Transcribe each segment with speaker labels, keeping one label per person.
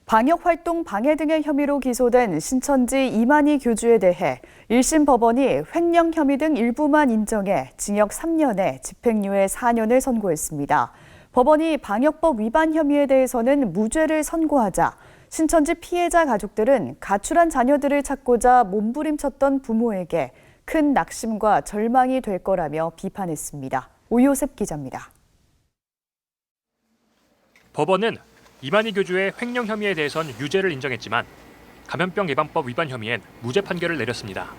Speaker 1: 방역활동 방해 등의 혐의로 기소된 신천지 이만희 교주에 대해 1심 법원이 횡령 혐의 등 일부만 인정해 징역 3년에 집행유예 4년을 선고했습니다. 법원이 방역법 위반 혐의에 대해서는 무죄를 선고하자 신천지 피해자 가족들은 가출한 자녀들을 찾고자 몸부림쳤던 부모에게 큰 낙심과 절망이 될 거라며 비판했습니다. 오요셉 기자입니다.
Speaker 2: 법원은 이만희 교주의 횡령 혐의에 대해선 유죄를 인정했지만 감염병 예방법 위반 혐의엔 무죄 판결을 내렸습니다.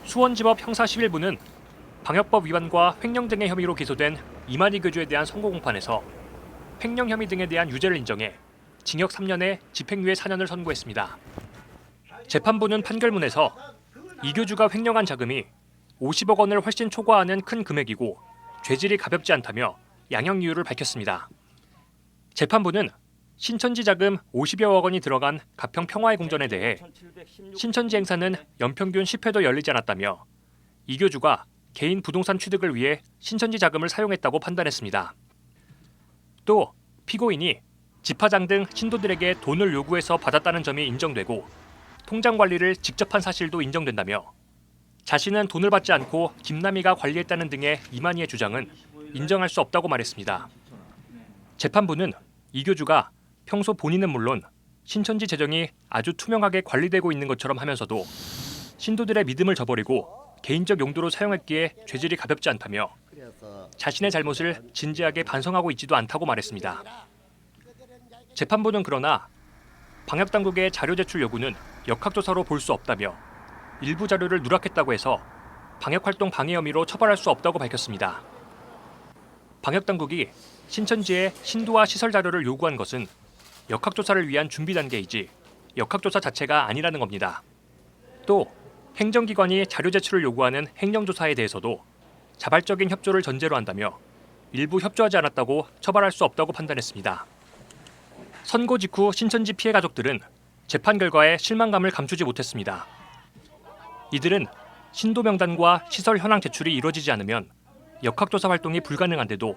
Speaker 2: 수원지법 형사 11부는 방역법 위반과 횡령 등의 혐의로 기소된 이만희 교주에 대한 선고 공판에서 횡령 혐의 등에 대한 유죄를 인정해 징역 3년에 집행유예 4년을 선고했습니다. 재판부는 판결문에서 이 교주가 횡령한 자금이 50억 원을 훨씬 초과하는 큰 금액이고 죄질이 가볍지 않다며 양형 이유를 밝혔습니다. 재판부는 신천지 자금 50여억 원이 들어간 가평 평화의 궁전에 대해 신천지 행사는 연평균 10회도 열리지 않았다며 이 교주가 개인 부동산 취득을 위해 신천지 자금을 사용했다고 판단했습니다. 또 피고인이 집화장 등 신도들에게 돈을 요구해서 받았다는 점이 인정되고 통장 관리를 직접 한 사실도 인정된다며 자신은 돈을 받지 않고 김남희가 관리했다는 등의 이만희의 주장은 인정할 수 없다고 말했습니다. 재판부는 이 교주가 평소 본인은 물론 신천지 재정이 아주 투명하게 관리되고 있는 것처럼 하면서도 신도들의 믿음을 저버리고 개인적 용도로 사용했기에 죄질이 가볍지 않다며 자신의 잘못을 진지하게 반성하고 있지도 않다고 말했습니다. 재판부는 그러나 방역당국의 자료 제출 요구는 역학조사로 볼 수 없다며 일부 자료를 누락했다고 해서 방역활동 방해 혐의로 처벌할 수 없다고 밝혔습니다. 방역당국이 신천지의 신도와 시설 자료를 요구한 것은 역학조사를 위한 준비 단계이지 역학조사 자체가 아니라는 겁니다. 또 행정기관이 자료 제출을 요구하는 행정조사에 대해서도 자발적인 협조를 전제로 한다며 일부 협조하지 않았다고 처벌할 수 없다고 판단했습니다. 선고 직후 신천지 피해 가족들은 재판 결과에 실망감을 감추지 못했습니다. 이들은 신도 명단과 시설 현황 제출이 이루어지지 않으면 역학조사 활동이 불가능한데도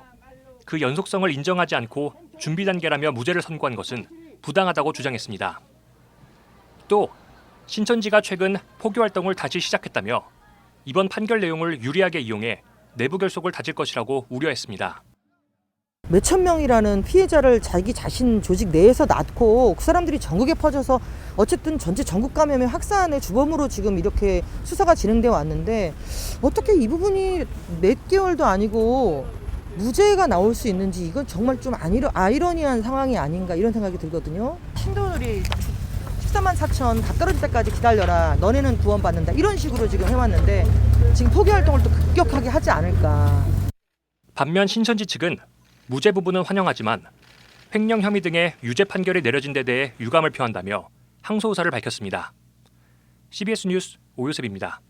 Speaker 2: 그 연속성을 인정하지 않고 준비 단계라며 무죄를 선고한 것은 부당하다고 주장했습니다. 또 신천지가 최근 포교 활동을 다시 시작했다며 이번 판결 내용을 유리하게 이용해 내부 결속을 다질 것이라고 우려했습니다.
Speaker 3: 몇천 명이라는 피해자를 자기 자신 조직 내에서 낳고 그 사람들이 전국에 퍼져서 어쨌든 전체 전국 감염의 확산의 주범으로 지금 이렇게 수사가 진행되어 왔는데 어떻게 이 부분이 몇 개월도 아니고 무죄가 나올 수 있는지 이건 정말 좀 아이러니한 상황이 아닌가 이런 생각이 들거든요. 신도들이 14만 4천 다 떨어질 때까지 기다려라. 너네는 구원받는다. 이런 식으로 지금 해왔는데 지금 포기 활동을 또 급격하게 하지 않을까.
Speaker 2: 반면 신천지 측은 무죄 부분은 환영하지만 횡령 혐의 등의 유죄 판결이 내려진 데 대해 유감을 표한다며 항소 의사를 밝혔습니다. CBS 뉴스 오요셉입니다.